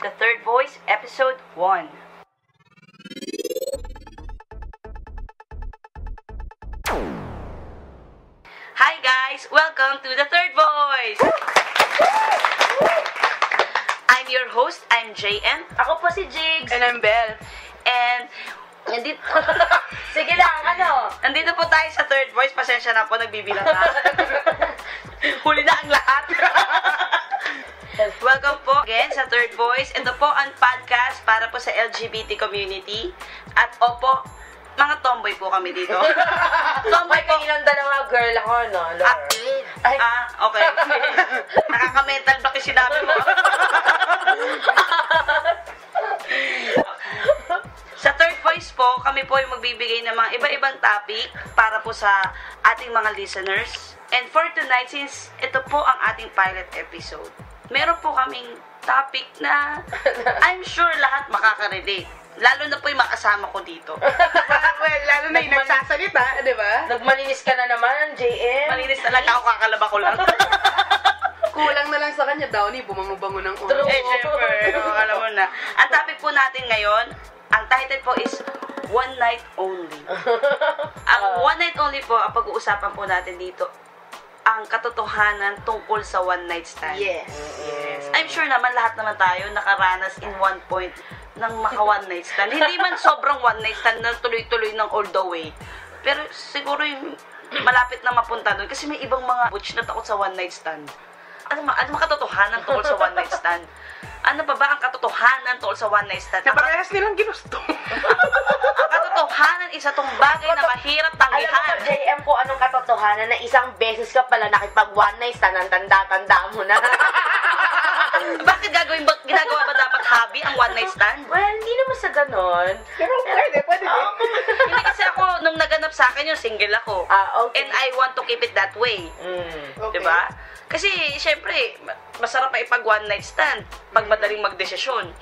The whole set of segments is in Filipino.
The Third Voice, Episode 1. Hi guys! Welcome to The Third Voice! I'm your host, I'm JM. Ako po si Jigs. And I'm Belle. And nandito, Sige lang, nandito po tayo sa Third Voice. Pasensya na po, nagbibilang na. Huli na ang lahat. Welcome po again sa Third Voice. Ito po ang podcast para po sa LGBT community. At opo, mga tomboy po kami dito. Tomboy May po. kailang dalawa girl ako, no? Okay. Nakaka-mental block yung sinabi mo. Sa Third Voice po, kami po yung magbibigay ng mga iba-ibang topic para po sa ating mga listeners. And for tonight, since ito po ang ating pilot episode, meron po kaming topic na I'm sure lahat makaka-relate. Lalo na po yung makasama ko dito. Well, lalo na yung nagsasalita, di ba? Nagmalinis ka na naman, JM. Malinis talaga ako, kakalaba ko lang. Kulang na lang sa kanya, Downy, bumango-bango ng ulo. True. Syempre, alam mo na. Ang topic po natin ngayon, ang title po is One Night Only. Ang One Night Only po, ang pag-uusapan po natin dito, ang katotohanan tungkol sa one night stand. Yes. I'm sure naman lahat naman tayo nakaranas in one point ng maka one night stand. Hindi man sobrang one night stand na tuloy-tuloy ng all the way. Pero siguro yung malapit na mapunta doon. Kasi may ibang mga butch na takot sa one night stand. Ano katotohanan tungkol sa one night stand? Ano pa ba ang katotohanan tungkol sa one night stand? Na parehas nilang ginusto. Ang katotohanan isa tong bagay na mahirap Alam mo tanggihan. ba, JM, kung anong katotohanan na isang beses ka pala nakipag one night stand, ang tanda-tanda mo na. Bakit ginagawa ba dapat hobby ang one night stand? Well, hindi naman sa ganon. Pero pwede din. Hindi kasi ako, nung naganap sa akin yung single ako. Okay. And I want to keep it that way. Okay. Diba? Kasi, syempre, masarap pa ipag one night stand pag madaling magdesisyon.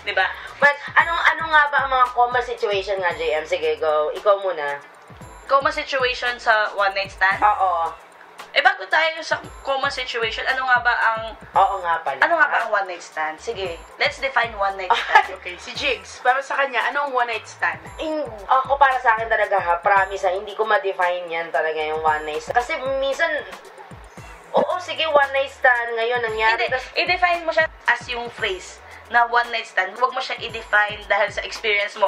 Diba? But, ano nga ba ang mga common situation nga, JM? Sige, go. Ikaw muna. Common situation sa one night stand? Oo. Bago tayo sa common situation, ano nga ba ang one night stand? Sige, let's define one night stand. Okay, si Jigs, para sa kanya, anong one night stand? Ako para sa akin talaga ha, promise ha, hindi ko ma-define yan talaga yung one night stand. Kasi minsan, oo, sige, one night stand ngayon nangyari. Hindi, i-define mo siya as yung phrase na one night stand. Huwag mo siya i-define dahil sa experience mo.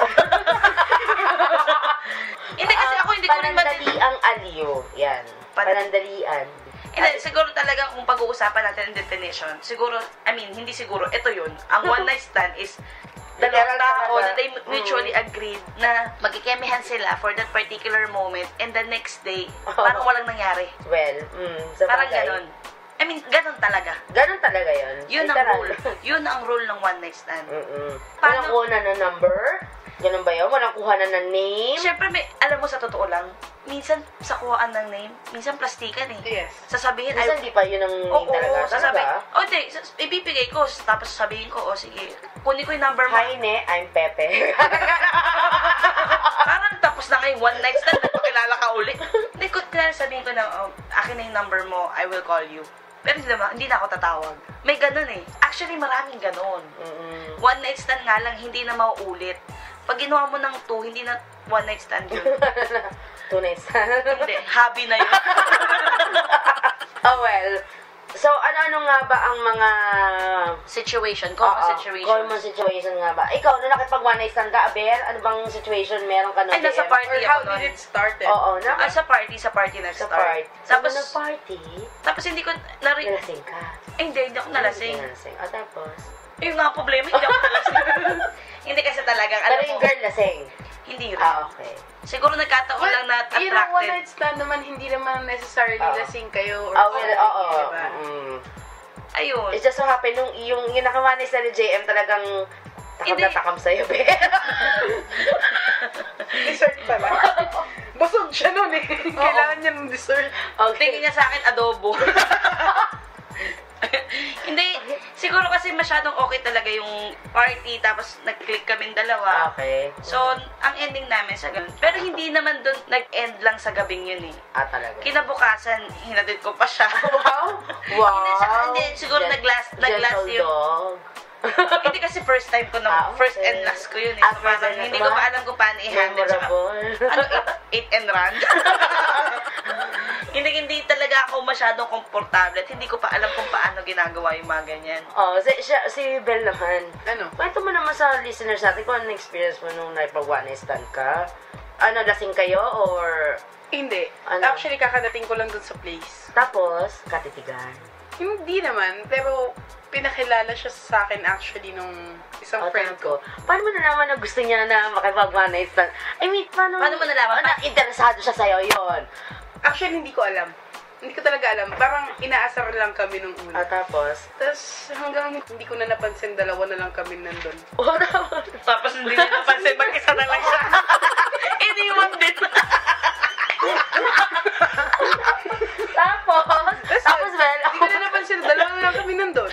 Hindi kasi ako hindi ko rin Panandaliang aliw. Yan. Panandalian. Hindi, siguro talaga kung pag-uusapan natin ang definition, siguro, hindi siguro, ito yun. Ang one night stand is dalawang tao na they mutually agreed na magkikemihan sila for that particular moment and the next day, parang walang nangyari. Well, sa Parang bagay. ganon. Ganon talaga. Ganon talaga yun. Yun ang Literal. rule. Yun ang rule ng one night stand. Walang kuha na ng number? Ganun ba yun? Walang kuha na ng name? Siyempre, alam mo sa totoo lang, minsan sa kuhaan ng name, minsan plastikan eh. Yes. Sasabihin, Minsan di pa yun ang name oo, talaga. sasabihin, Talaga? hindi, ibibigay ko, tapos sasabihin ko, sige, kunin ko yung number mo. Hi, ne, I'm Pepe. Parang tapos na kayo, one night stand, nagpakilala ka uli. Hindi ko, sabihin ko na, akin na yung number mo, I will call you. Pero hindi na ako tatawag. May ganun eh. Actually, maraming ganun. One night stand nga lang, hindi na mauulit. Pag ginawa mo ng two, hindi na one night stand yun. Two night stand. Hindi, hobby na yun. Oh, well. So, ano nga ba ang mga Situation, common situation. common situation nga ba? Ikaw, nung nakipag one night stand ka, Aber, ano bang situation meron ka nun? Ay, nasa JM? party Or ako how nun. did it start? Oo, Sa party Sa nag-start. party. Tapos, Sa party, tapos hindi ko nalasing ka. hindi ako nalasing. Nalasing. O, tapos? Yung nga problema, hindi ako nalasing. Hindi kasi talagang, Pero alam yung mo, girl lasing. hindi rin. Okay. Siguro nagkataon lang na Yun ang one attracted. night stand naman, hindi naman necessarily lasing kayo or Oo, something, oo. diba? Ayun. It just so happen, yung nakamanay sa ni JM talagang takam Hindi. na takam sa'yo, be. Dessert pala. Busog siya nun eh. Kailangan niya ng dessert. Tingin niya sa akin, adobo. Hindi, siguro kasi masyadong okay talaga yung party, tapos nag-click kaming dalawa. Okay. So, ang ending namin sa ganun. Pero hindi naman doon nag-end lang sa gabing yun eh. Talaga. Kinabukasan, hinatid ko pa siya. Wow! Wow! Hindi, siguro nag-last Gentle yung... dog. Hindi kasi first time ko na, Okay. first and last ko yun. Ah, So, first parang and hindi last. ko pa alam kung paano i-handle. Tsaka, Memorable. ano, eat and run? hindi talaga ako masyadong komportable at hindi ko pa alam kung paano ginagawa yung mga ganyan. Oh, si Bel naman. Ano? Kwento mo naman sa listeners natin kung anong experience mo nung nakipag-one night stand ka. Ano, lasing kayo or Hindi. Ano? Actually, kakadating ko lang dun sa place. tapos katitigan? Hindi naman, pero pinakilala siya sa akin actually nung isang O, friend ko. Paano mo nalaman na gusto niya na makipag-one night stand? I mean, paano Paano mo nalaman? Na interesado siya sa'yo yun. Actually, hindi ko alam. Hindi ko talaga alam. Parang inaasar lang kami nung O, una. tapos? Tapos hanggang hindi ko na napansin, dalawa na lang kami nandun. O, tapos? Tapos hindi niya napansin, mag-isa na lang siya. Iniwan din. Tapos, Bel, Hindi ko na napansin, dalawa na lang kami nandun.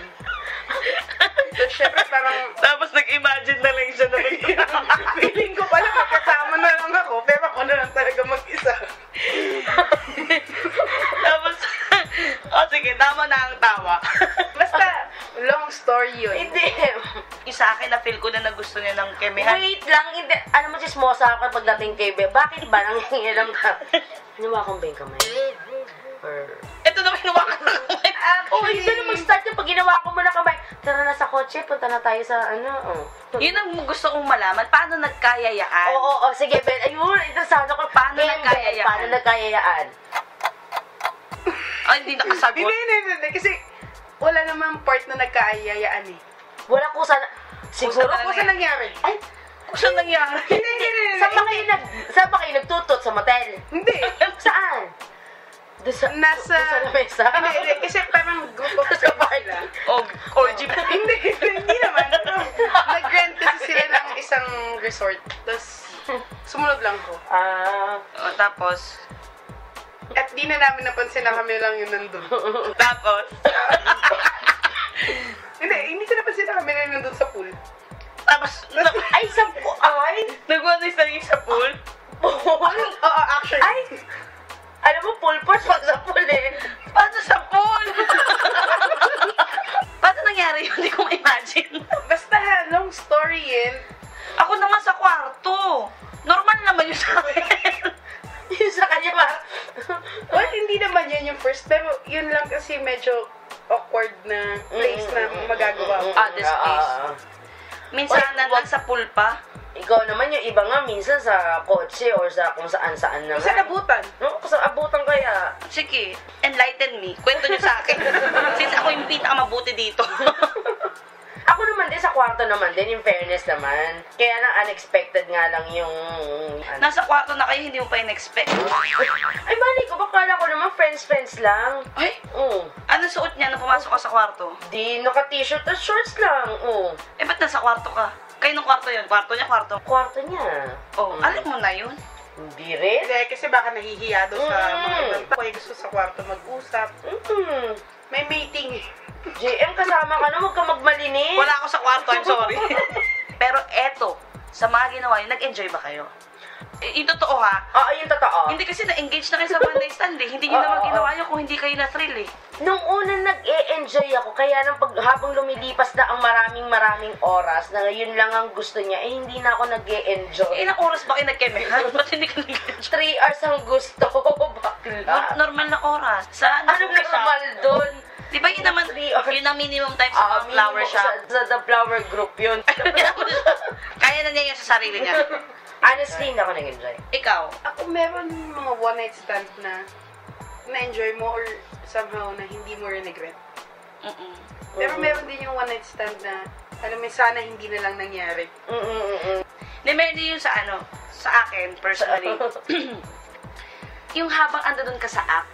Tapos syempre parang Tapos nag-imagine na lang siya na feeling ko pala magkasama na lang ako, pero ako na lang talaga mag-isa. Tapos, sige, tama na ang tawa. Basta, long story yun. hindi. Yung sa akin, na-feel ko na gusto niya ng kemihan. Wait lang, hindi. Alam mo, chismosa ako pagdating kay Bel. Bakit ba nangingilam ka? Hinawakan ba yung kamay? Or... Ito naman hinawakan ko. Oh, hindi na mag-start yung pag ginawa ko mo na kamay. Tara na sa kotse, punta na tayo sa ano. Oh. Yun ang gusto kong malaman. Paano nagkayayaan? Oo, sige, Ben. Ayun, interesado ko. Paano Game, nagkayayaan? Ben, paano nagkayayaan? Ay, hindi nakasagot. Hindi. Kasi wala namang part na nagkaayayaan eh. Wala ko sana... Siguro Wala Kung saan nangyari? Ay, Kung saan nangyari? Hindi. saan ba kayo nagtutot? Sa motel? Hindi. Saan? Doon sa... Nasa... Doon sa lamesa? Hindi. Kasi parang group of friends sila. Orgy. Hindi naman. Nag-rent kasi sila ng isang resort. Tapos, sumunod lang ko. Tapos, At di na namin napansin na kami lang yung nandun. tapos, Hindi ko napansin na kami lang nandun sa pool. tapos, Ay, sa... Ay! nag-one sa sa pool. Oo, actually. Ay! Alam mo, pool force pag sa pool eh. Paano sa pool? Paano nangyari yun? Hindi ko ma-imagine. Basta, long story yun. Ako naman sa kwarto. Normal naman yun sa akin. Yung sa kanya ba? Well, hindi naman yun yung first. Pero yun lang kasi medyo awkward na place na magagawa mo. This place. Minsan Wag- nasa pool pa. Ikaw naman yung iba nga minsan sa kotse or sa kung saan-saan naman. Sa abutan. No, sa abutan kaya. Sige, enlighten me. Kwento niyo sa akin. Since ako yung pinakamabuti dito. Ako naman din sa kwarto naman din, in fairness naman. Kaya lang unexpected nga lang yung... Nasa kwarto na kayo, hindi mo pa in-expect. Ay, mali ko, bakala ko naman friends lang. Ay, ano suot niya nung pumasok ka sa kwarto? Di, naka-t-shirt at shorts lang. Eh, ba't nasa kwarto ka? Kayo nung kwarto yun? Kwarto niya, kwarto. Kwarto niya. Oh, alam mo na yun. Hindi rin. Hindi, kasi baka nahihiya doon sa mga ibang tao. Kaya gusto sa kwarto mag-usap. May meeting eh. JM, kasama ka na, huwag ka magmalinis. Wala ako sa kwarto, I'm sorry. Pero eto, sa mga ginawa yun, nag-enjoy ba kayo? Yung totoo ha, Oo, yung totoo. hindi kasi na-engage na kayo sa one night stand eh. Hindi nyo naman ginawa yun kung hindi kayo na-thrill eh. Nung una nag-e-enjoy ako, kaya nang habang lumilipas na ang maraming oras, na yun lang ang gusto niya, eh hindi na ako nag-e-enjoy. Ilang oras ba kayo nag-chemical? Ba't hindi ka nag-enjoy? 3 hours ang gusto. Bakla. Normal na oras. Sa Anong normal doon? Di ba yun naman, 3 hours. yun ang minimum time sa mga flower shop. Sa The Flower Group yun. Kaya na niya yun sa sarili niya. Honestly, hindi ako nag-enjoy. Ikaw, Ako meron mga one night stand na na-enjoy mo or somehow na hindi mo regret. Pero meron din yung one night stand na alam mo, sana hindi na lang nangyari. meron din yun sa sa akin, personally. Yung habang ando dun ka sa app,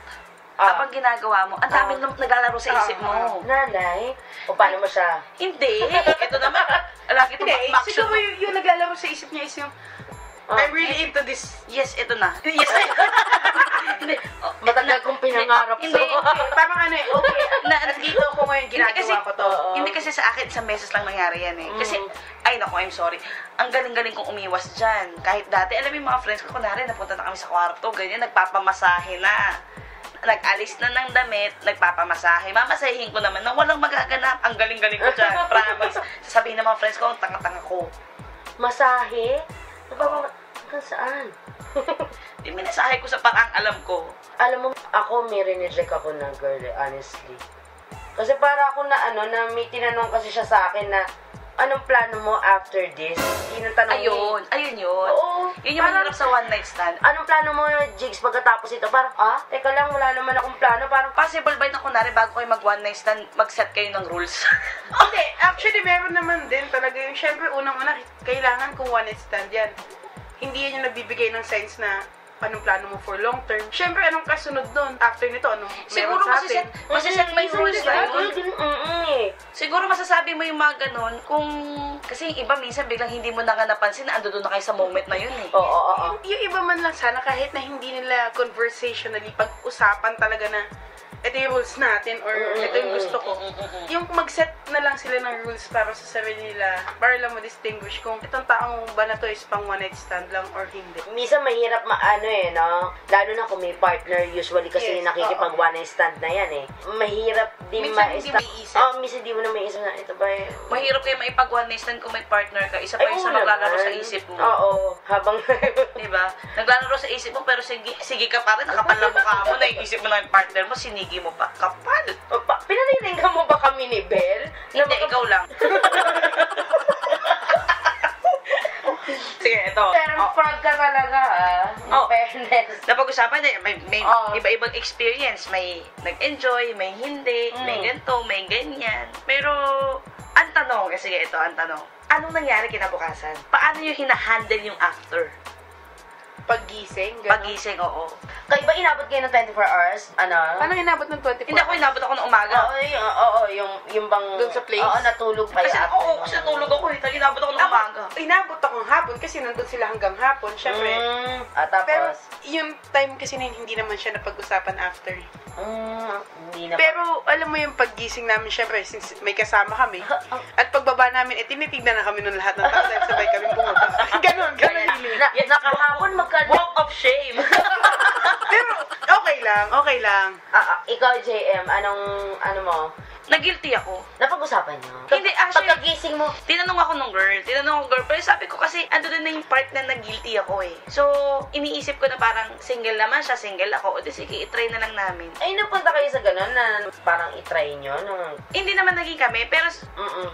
habang ginagawa mo, ang dami naglalaro sa isip mo. Nanay? O paano mo siya? Hindi. Ito naman. Lagi itong Hindi, backshot siguro mo. yung naglalaro sa isip niya is yung I'm really into this. Yes, ito na. Yes. Hindi. Matagal kong pinangarap Hindi. Parang ano eh, okay. Nandito ko ngayon, Hindi kasi, ginagawa ko to. hindi kasi sa akin, isang beses lang nangyari yan eh. Kasi, ay naku, I'm sorry. Ang galing-galing kong umiwas dyan. Kahit dati, alam mo yung mga friends ko, kunwari, napunta na kami sa kwarto, ganyan, nagpapamasahe na. Nag-alis na ng damit, nagpapamasahe. Mamasahin ko naman nang walang magaganap. Ang galing-galing ko dyan. Promise. ng mga friends ko, ang tanga-tanga ko. Masahe? Hanggang saan? Di minasahe ko sa parang alam ko. Alam mo, ako may rineject ako na girl, honestly. Kasi para ako na na may tinanong kasi siya sa akin na, anong plano mo after this? Yun ang tanong Ayun yun. Oo. Yun yung mahirap sa one night stand. Anong plano mo, Jigs, pagkatapos ito? Parang, teka lang, wala naman akong plano. Parang, Possible ba na kunwari bago kayo mag one night stand, mag-set kayo ng rules? Hindi, actually, meron naman din talaga yung, syempre, unang-una, kailangan kung one night stand yan. Hindi yan yung nagbibigay ng signs na anong plano mo for long term. Syempre, anong kasunod nun? After nito, anong Siguro meron sa atin? masiset may rules na yun. eh. Siguro masasabi mo yung mga ganun kung... Kasi yung iba minsan biglang hindi mo na nga napansin na ando doon na kayo sa moment na yun eh. Oo. Yung iba man lang sana, kahit na hindi nila conversationally pag-usapan talaga na ito yung rules natin or ito yung gusto ko. Yung mag-set na lang sila ng rules para sa sarili nila, para lang ma-distinguish kung itong taong ba na to is pang one night stand lang or hindi. Minsan mahirap no? Lalo na kung may partner, usually kasi Yes, nakikipag one night stand na yan eh. Mahirap din Minsan hindi mo iisip. minsan di mo na maiisip na, ito ba Mahirap kayo maipag one night stand kung may partner ka. Isa pa yung sa maglalaro sa isip mo. Oo, habang... Diba? Naglalaro sa isip mo pero sige ka pa rin, nakapal na mukha mo, naiisip mo na yung partner mo, sinigi mo pa. Kapal! Pinaninig mo ba kami ni Belle? Hindi, ikaw lang. Sige, ito. Pero frog ka talaga, fairness. Napag-usapan na may Oo. iba-ibang experience. May nag-enjoy, may hindi, may ganito, may ganyan. Pero, ang tanong, sige ito, ang tanong. Anong nangyari kinabukasan? Paano nyo hinahandle yung after? Paggising, gano'n. Pagising, oo. Kayo ba inabot kayo ng 24 hours? Paano inabot ng 24 Hindi ako inabot ako ng umaga. Yung bang... Doon sa place? Oo, natulog pa Kasi yung kasi natulog ako eh. Inabot ako ng umaga. Inabot ako ng hapon kasi nandun sila hanggang hapon, syempre. Pero Tapos? yung time kasi na hindi naman siya napag-usapan after. Hindi na. Pero alam mo yung paggising namin, syempre, since may kasama kami. At pagbaba namin, tinitignan na kami ng lahat ng tao dahil sabay kami bumaba. Ganon. Nakahapon Walk of shame. Pero okay lang. Ikaw, JM, ano mo? Nag-guilty ako. Napag-usapan niyo? Hindi, actually- Pagkagising mo, Tinanong ako ng girl. Pero sabi ko kasi, ando din na yung part na nag-guilty ako eh. So, iniisip ko na parang single naman siya, single ako. O di sige, itry na lang namin. ay napunta kayo sa gano'n na parang itry nyo? Hindi naman naging kami, pero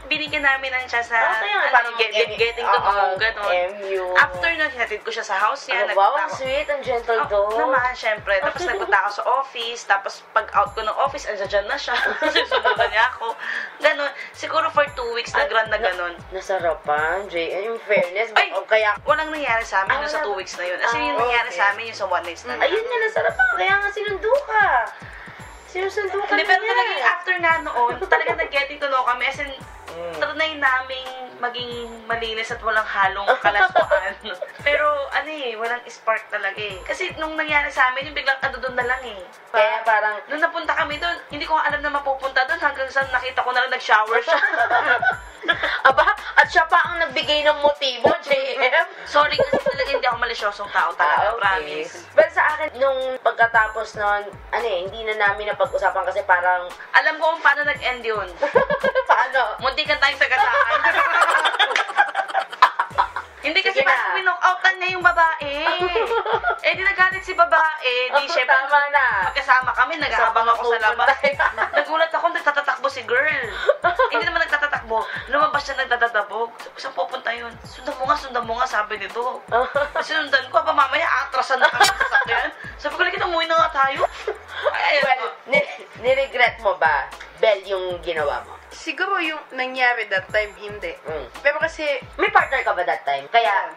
binigyan namin ng siya sa, Parang getting to know, gano'n. MU. After nun, hinatid ko siya sa house niya. Wow, nagpunta ang ako- sweet, ang gentle Oh, dog. naman, syempre. Tapos nagpunta ako sa office. Tapos pag out ko ng office, andyan na siya. Susundan niya ako. Ganon. Siguro for 2 weeks nag-run na ganon. Nasarapan, JM. Yung fairness. Ay! Kaya, Walang nangyari sa amin yung sa 2 weeks na yun. As in, yung nangyari okay. sa amin yung sa one night stand. ayun nga, nasarapan. Kaya nga sinundo ka. Sinusundo ka Hindi, pero niya. talagang after na noon, talagang nag-getting to know kami. As in, trinay naming maging malinis at walang halong kalaswaan. Pero, walang spark talaga eh. Kasi nung nangyari sa amin, yung biglang doon na lang eh. Kaya parang, Nung napunta kami doon, hindi ko alam na mapupunta doon hanggang sa nakita ko na lang nag-shower siya. at siya pa ang nagbigay ng motibo, JM. Sorry kasi talaga hindi ako malisyosong tao talaga, Okay. promise. Pero sa akin, nung pagkatapos nun, hindi na namin napag-usapan kasi parang, Alam ko kung paano nag-end yun. paano? Muntikan tayong sagasaan. Hindi kasi Sige na. parang winok-outan niya yung babae. Di nagalit si babae. Di syempre, Tama na. pagkasama kami, nag-aabang ako sa labas. Pupunta. Nagulat ako, nagtatatakbo si girl. Hindi naman nagtatatakbo. Lumabas siya nagtatatabog. Saan pupunta yun? Sundan mo nga, sabi nito. Sinundan ko, mamaya atrasan na kami sa sasakyan. Sabi ko, kita umuwi na nga tayo. Well, niregret mo ba, Bel, yung ginawa mo? Siguro yung nangyari that time, hindi. Pero kasi, May partner ka ba that time? Kaya,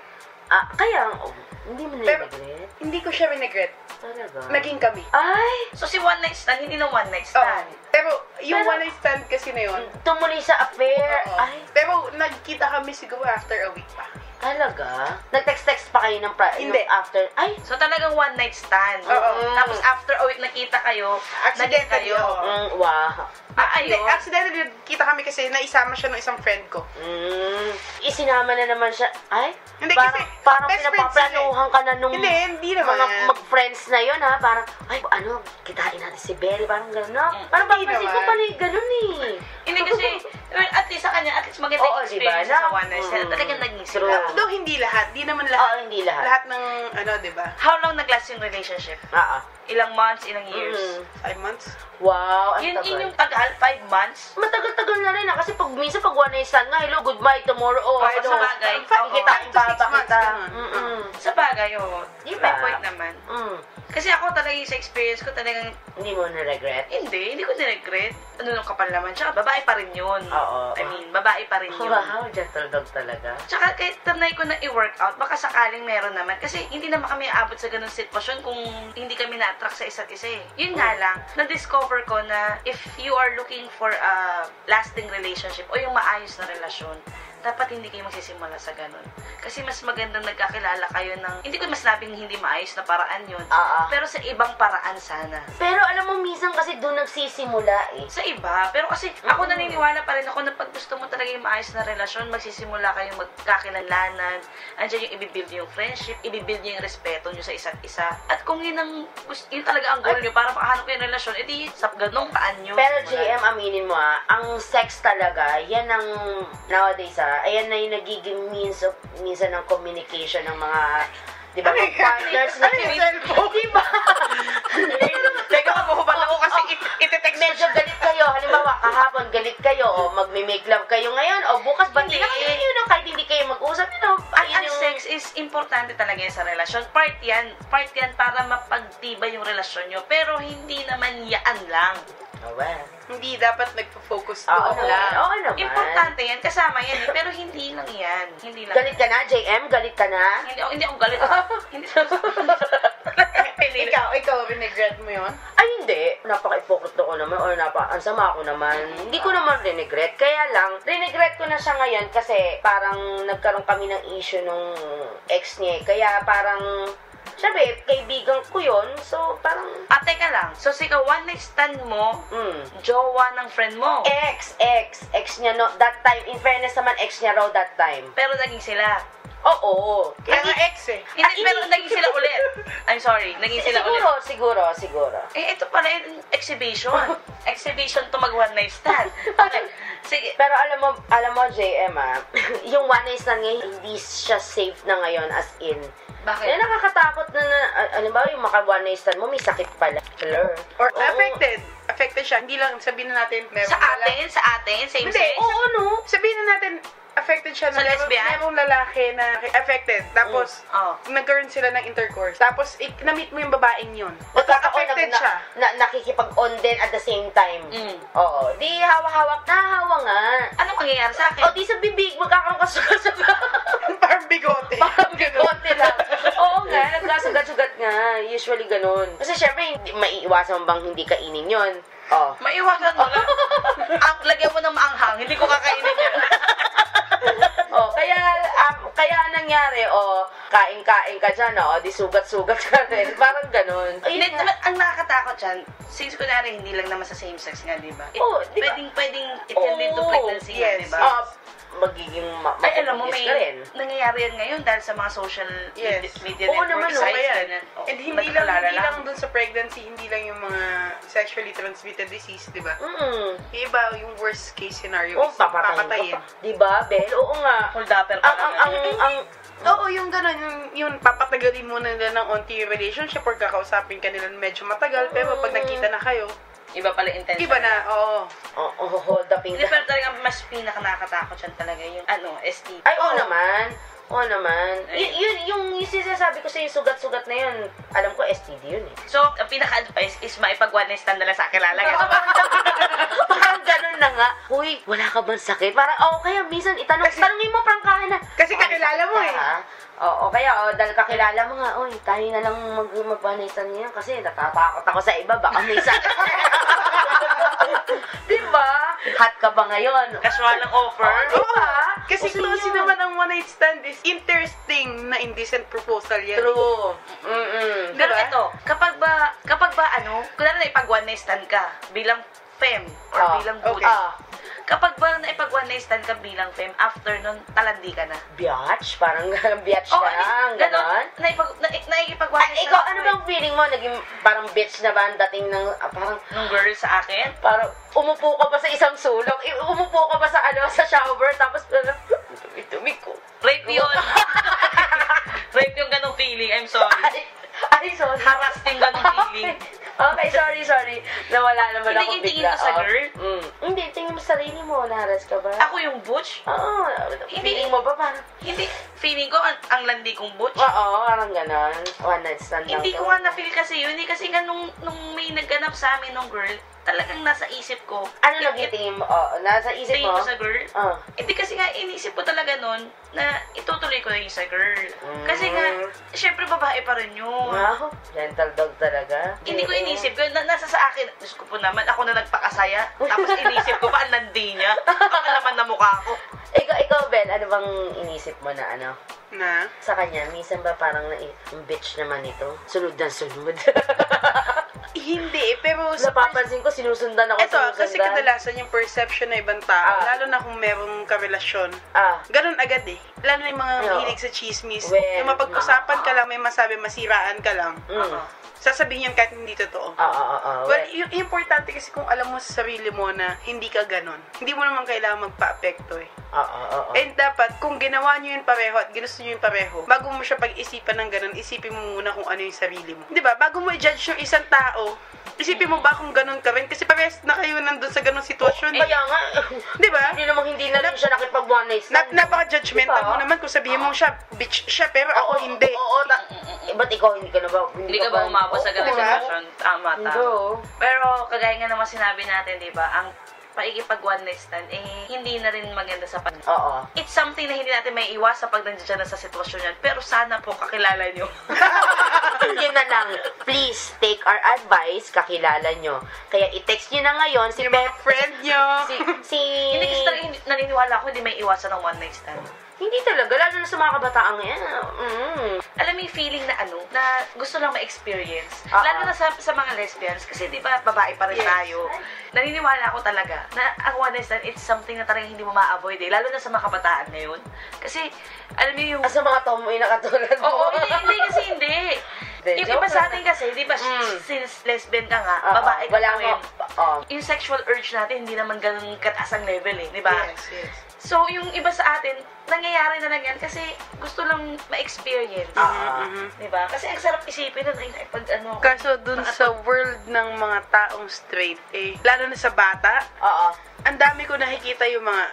hindi mo Pero- niregret? hindi ko siya regret. Talaga? Naging kami. Ay! So si one night stand, hindi na one night Oo. stand. Pero yung Pero- one night stand kasi na yun, Tumuloy sa affair. oo. Ay, Pero nagkita kami siguro after a week pa. talaga? Nag-text-text pa kayo ng Hindi. nung after? Ay! So talagang one night stand. Oo. Tapos after a week nakita kayo, naging Accidentally, kayo. oo. Wow. Hindi, Ayun. accidentally kita kami kasi naisama siya ng isang friend ko. Isinama na naman siya. Ay? Hindi, parang, kasi parang best friends pinapaplanuhan ka na nung Hindi naman. mga mag-friends na yun, ha? Parang, ay, kitain natin si Belly. Parang gano'n, no? Parang Hindi papansin ko naman. pala yung gano'n, eh. Hindi kasi, Well, at least sa kanya, at least maganda Oo, yung experience diba? sa one night stand. Talagang naging True. sila. Though hindi lahat. Di naman Oo, lahat. hindi lahat. Lahat ng, di ba? How long nag-last yung relationship? Ilang months, ilang years? 5 months? Wow, ang Yun tagal. yung tagal, 5 months? Matagal-tagal na rin kasi pag minsan pag one night stand nga, hello, goodbye, tomorrow, sa bagay. Kita Oo, 5 to 6 months, kita. ganun. Sa bagay, oo. Diba? May point naman. Mm. Kasi ako talaga yung sa experience ko talagang, Hindi mo na-regret? hindi ko niregret. Ano nung kapal naman. Tsaka babae pa rin yun. Oo. I mean, babae pa rin yun. Wow, gentle dog talaga. Tsaka kahit tanay ko na i-workout, baka sakaling meron naman. Kasi hindi naman kami aabot sa ganung sitwasyon kung hindi kami na-attract sa isa't isa eh. Yun nga lang, na-discover ko na if you are looking for a lasting relationship o yung maayos na relasyon, dapat hindi kayo magsisimula sa ganun. Kasi mas magandang nagkakilala kayo ng, hindi ko mas nabing hindi maayos na paraan yun, pero sa ibang paraan sana. Pero alam mo, minsan kasi doon nagsisimula eh. Sa iba, pero kasi ako naniniwala pa rin ako na pag gusto mo talaga yung maayos na relasyon, magsisimula kayong magkakilalanan, andyan yung ibibuild yung friendship, ibibuild yung respeto nyo sa isa't isa. At kung yun, yun talaga ang goal nyo para makahanap kayo ng relasyon, edi sa ganong taan nyo. Pero simulan. JM, aminin mo ang sex talaga, yan ang nowadays ayan na yung nagiging minsan ng communication ng mga, di ba, mga partners na di ba? Teka, maghuhubad ako kasi iti-text Medyo galit kayo, halimbawa kahapon galit kayo, o magme-make love kayo ngayon, o bukas bati na kayo, yun kahit hindi kayo mag-usap, ang sex is importante talaga yan sa relasyon. Part yan para mapagtibay yung relasyon nyo. Pero hindi naman yan lang. Hindi dapat nagpo-focus Oo doon lang. naman. Importante yan, kasama yan eh. Pero hindi lang yan. Hindi lang. Galit ka na, JM? Galit ka na? Hindi ako galit. Hindi. Ikaw, regret mo yun? Ay, hindi. Napaka-hypocrite ko naman or ang sama ko naman. Hindi ko naman rinegret. Kaya lang, rinegret ko na siya ngayon kasi parang nagkaroon kami ng issue nung ex niya. Kaya parang, sabi, kaibigan ko yun. So, parang... Teka lang. So, sika, one night stand mo, jowa ng friend mo. Ex niya, no, that time. In fairness naman, ex niya raw that time. Pero naging sila. Oo. Kaya nga ex eh. Hindi, pero naging sila ulit. I'm sorry, naging sila ulit. Siguro. Ito pala yung exhibition. Exhibition to mag one night stand. Okay. Sige. Pero alam mo, JM, yung one night stand ngayon, hindi siya safe na ngayon as in. Bakit? Yan nakakatakot na, alam ba, yung maka one night stand mo, may sakit pala. Or affected. Affected siya. Hindi lang, sabihin na natin, Sa atin, same Hindi, sex. Oo, no? sabihin na natin, affected siya Sa lesbian? merong lalaki na affected. Tapos, nagkaroon sila ng intercourse. Tapos, na-meet mo yung babaeng yun. Affected siya. Nakikipag-on din at the same time. Oo. Di hawak-hawak. Nahahawa nga. Anong mangyayari sa akin? O di sa bibig, magkakaroon ka sugat-sugat. Parang bigote. Parang bigote lang. Oo nga, nagkasugat-sugat nga. Usually ganun. Kasi syempre, maiiwasan bang hindi kainin yun. Oh. Maiwasan mo lang. Lagyan mo ng maanghang, hindi ko kakainin yan. Kaya nangyari, kain-kain ka dyan, di sugat-sugat ka rin. Parang ganun. Hindi, ang nakakatakot dyan, since kunwari hindi lang naman sa same sex nga, di ba? Diba? Pwedeng it can lead to pregnancy nga, di ba? Magiging Ay, alam mo, ka may rin. nangyayari yan ngayon dahil sa mga social media Oo network naman, sites. Yan. Ganun. And hindi lang dun sa pregnancy, hindi lang yung mga sexually transmitted disease, di ba? Yung iba, yung worst case scenario is papatayin. Di ba, Bel? Oo nga. Hold upper pa Oo, yung gano'n, yung papatagalin mo na nila ng onti yung relationship or kakausapin ka nila medyo matagal, pero pag nakita na kayo, iba pala intention. iba na, oo. Hold up. Hindi, pero talaga mas pinaka-nakakatakot yan talaga yung, STD. Ay, oo naman. Yung sinasabi ko sa yung sugat-sugat na yun, alam ko STD yun eh. So, ang pinaka-advice is maipag-one night stand na lang sa kilala. Parang ganun na nga. Uy, wala ka bang sakit? Parang, kaya minsan tanungin mo prangkahan na. Kasi kakilala mo eh. Oo, kaya dahil kakilala mo nga, uy, tayo na lang mag-one night stand niya kasi natatakot ako sa iba, baka may sakit. Diba? Hot ka ba ngayon? Casual ang offer. Diba? Kasi close naman ang one night stand is interesting na indecent proposal yan. True. Pero ito, kapag ba kunwari na ipag one night stand ka, bilang femme or bilang butch. Okay. Kapag ba naipag one night stand ka bilang femme, after nun, talandi ka na. Biatch? Parang biatch ka lang, ganon? Naikipag one night stand. Ikaw, ano bang feeling mo? Naging parang bitch na ba ang dating ng, parang, Nung girl sa akin? parang, umupo ka pa sa isang sulok, umupo ka pa sa, sa shower, tapos, tumi ko. Rape yun. Rape yung ganong feeling. I'm sorry. Ay, sorry. Harassing ganong feeling. Okay, sorry. Nawala naman ako Hindi bigla. tingin ko sa girl. Hindi, tingin mo sa sarili mo, naharas ka ba? Ako yung butch? Oo, feeling mo ba parang? Hindi. Feeling ko, ang landi kong butch. Oo, parang ganon. One night stand lang. Hindi ko nga na-feel kasi yun. Hindi kasi nga nung may nagganap sa amin nung girl, talagang nasa isip ko. Ano naging tingin mo? Nasa isip Tingin mo? ko sa girl? Hindi kasi nga inisip ko talaga nun na itutuloy ko na yung sa girl. Kasi nga, syempre babae pa rin yun. Wow, gentle dog talaga. Hindi ko inisip ko, nasa sa akin, Diyos ko po naman, ako na nagpakasaya. Tapos inisip ko pa, ang landi niya. Ang laman na mukha ko. Ikaw, Ben, ano bang inisip mo na ano? Na? Sa kanya, minsan ba parang yung bitch naman ito? Sunod na sunod. Hindi, pero Napapansin ko, sinusundan ako, ito, kasi kadalasan yung perception ng ibang tao, lalo na kung merong karelasyon, ganun agad eh. Lalo na yung mga mahilig sa chismis. Yung mapag-usapan ka lang, may masabi, masiraan ka lang. Sasabihin yun kahit hindi totoo. Well, yung importante kasi kung alam mo sa sarili mo na hindi ka ganun, hindi mo naman kailangan magpa-apekto eh. And dapat, kung ginawa nyo yun pareho at ginusto nyo yun pareho, bago mo siya pag-isipan ng ganun, isipin mo muna kung ano yung sarili mo. Diba? Bago mo i-judge yung isang tao, isipin mo ba kung ganun ka rin? Kasi parehas na kayo nandun sa ganung sitwasyon. Kaya nga, diba? hindi na rin siya nakipag one night stand. Napaka-judgmental mo naman kung sabihin mo siya, bitch siya, pero ako hindi. Ba't ikaw hindi ka na ba? Hindi ka ba umabot sa ganung sitwasyon? Tama. No. Pero, kagaya nga naman sinabi natin, di ba, ang paikipag one night stand, hindi na rin maganda sa pag... It's something na hindi natin may iwas sa pag nandiyan na sa sitwasyon yan. Pero sana po, kakilala nyo. Yun na lang. Please, take our advice, kakilala nyo. Kaya i-text nyo na ngayon si Mga friend nyo. Hindi kasi talaga naniniwala ako, hindi may iwasan ng one night stand. Hindi talaga, lalo na sa mga kabataan ngayon. Alam mo yung feeling na na gusto lang ma-experience. Lalo na sa mga lesbians, kasi di ba, babae pa rin tayo. Naniniwala ako talaga na ang one night stand, it's something na talagang hindi mo ma-avoid eh. Lalo na sa mga kabataan ngayon. Kasi, alam mo yung... Sa mga tomboy na katulad mo. Oo, hindi kasi hindi. Yung iba sa atin kasi, di ba, since lesbian ka nga, babae ka pa rin. Yung sexual urge natin, hindi naman ganun kataas ang level eh, di ba? Yes. So, yung iba sa atin, nangyayari na lang yan kasi gusto lang ma-experience. Diba? Kasi ang sarap isipin na pag ano... Kaso dun sa world ng mga taong straight, lalo na sa bata, ang dami ko nakikita yung mga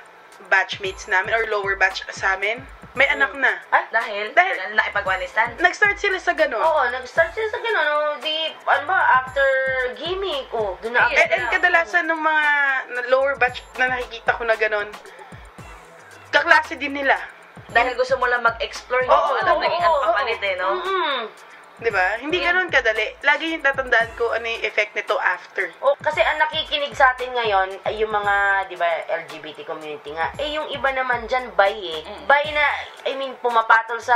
batchmates namin or lower batch sa amin, may anak na. Dahil naipag-one night stand? Nag-start sila sa gano'n. Nag-start sila sa gano'n. After gaming, doon na. And kadalasan ng mga lower batch na nakikita ko na gano'n, kaklase din nila. Dahil gusto mo lang mag-explore, hindi mo alam naging ano papalit no? Diba? Hindi ganun kadali. Lagi yung tatandaan ko ano yung effect nito after. Kasi ang nakikinig sa atin ngayon ay yung mga, di ba, LGBT community nga. Yung iba naman dyan, bi Bi na, pumapatol sa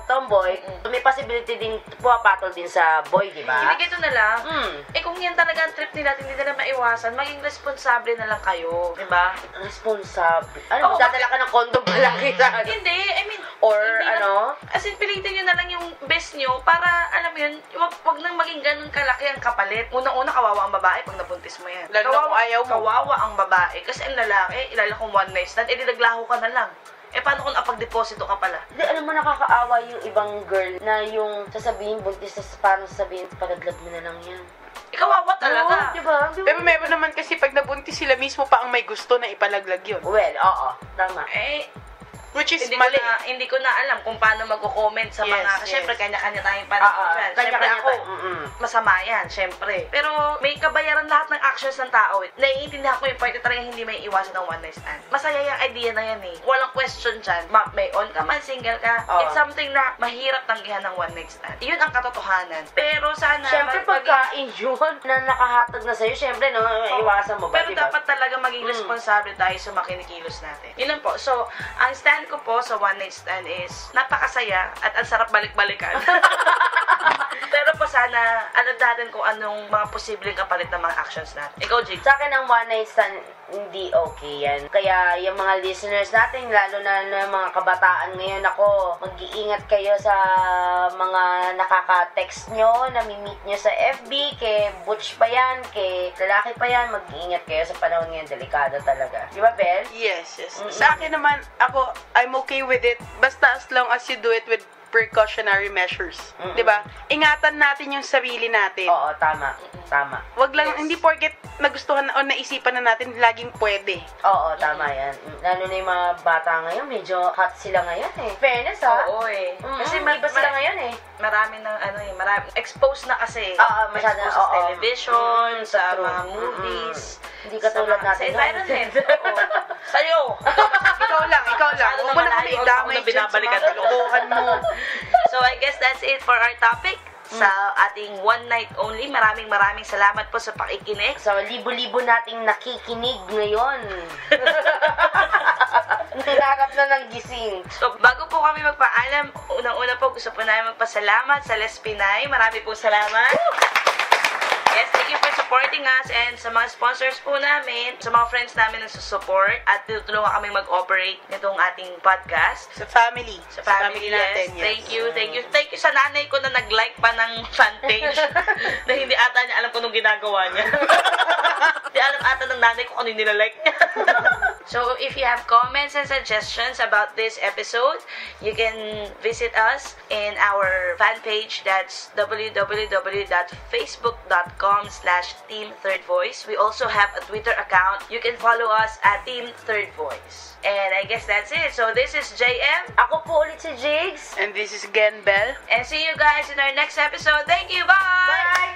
tomboy, may possibility din pumapatol din sa boy, di ba? Hindi gito na lang. Kung yan talaga ang trip nila, hindi nila maiwasan, maging responsable na lang kayo, di ba? Responsable? Dadala ka ng condom palagi sa ano? Hindi, or hindi ano? As in, pilitin nyo na lang yung best nyo para, alam mo yun, wag nang maging ganun kalaki ang kapalit. Unang-una, kawawa ang babae pag nabuntis mo yan. Lalo na kung ayaw mo. Kawawa ang babae. Kasi ang lalaki, ilala kong one night stand, naglaho ka na lang. Paano kung napag-deposito ka pala? Di, alam mo, nakakaawa yung ibang girl na yung sasabihin buntis, parang sasabihin, palaglag mo na lang yan. Kawawa talaga. Diba? Pero meron naman kasi pag nabuntis sila mismo pa ang may gusto na ipalaglag yun. Well, tama. Which is mali. Hindi ko na alam kung paano magko-comment sa mga... Siyempre, kanya-kanya tayong panahon dyan. Siyempre ako, masama yan, siyempre. Pero may kabayaran lahat ng actions ng tao. Naiintindihan ko yung part na talagang hindi may iwasan ng one night stand. Masaya yung idea na yan eh. Walang question dyan. May on ka man, single ka. It's something na mahirap tanggihan ng one night stand. Yun ang katotohanan. Pero sana... Siyempre, pagkain yun na nakahatag na sa'yo, siyempre, iwasan mo ba, pero dapat talaga maging responsable tayo sa mga kinikilos natin. Yun lang po. So, ang stand ko po sa one night stand is napakasaya at ang sarap balik-balikan. Pero po sana, alam natin kung anong mga posibleng kapalit ng mga actions natin. Ikaw, Jig. Sa akin, ang one night stand, hindi okay yan. Kaya yung mga listeners natin, lalo na ng mga kabataan ngayon, ako, mag-iingat kayo sa mga nakaka-text nyo, nami-meet nyo sa FB, kay butch pa yan, kay lalaki pa yan, mag-iingat kayo sa panahon ngayon, delikado talaga. Di ba, Bel? Yes. Sa akin naman, ako, I'm okay with it. Basta as long as you do it with precautionary measures. 'Di ba? Ingatan natin yung sarili natin. Oo, tama. Wag lang, hindi porket nagustuhan o naisipan na natin, laging pwede. Oo, tama yan. Lalo na yung mga bata ngayon, medyo hot sila ngayon eh. Fairness, ha? Oo eh. Kasi may iba sila ngayon eh. Marami ng marami exposed na kasi. Masyado, exposed sa oo. television, sa true. mga movies. Hindi katulad sa natin. Sa environment. Oo. Sa'yo. Ikaw lang. Huwag mo na kami idamay dyan sa mga kalokohan mo. So, I guess that's it for our topic. Sa ating one night only. Maraming salamat po sa pakikinig. So, libo-libo nating nakikinig ngayon. Nangarap na ng gising. So, bago po kami magpaalam, unang-una po gusto po namin magpasalamat sa Les Pinay. Marami po salamat. Yes, thank you for supporting us and sa mga sponsors po namin, sa mga friends namin na support at tutulungan kami mag-operate nitong ating podcast. Sa family. Sa family natin, yes. Thank you. Thank you sa nanay ko na nag-like pa ng fan page na hindi ata niya alam kung anong ginagawa niya. Hindi alam ata ng nanay ko kung ano yung nilalike niya. So, if you have comments and suggestions about this episode, you can visit us in our fan page. That's www.facebook.com/Team Third Voice. We also have a Twitter account. You can follow us at Team Third Voice. And I guess that's it. So, this is JM. Ako po ulit si Jigs. And this is Gen Bell. And see you guys in our next episode. Thank you. Bye! Bye!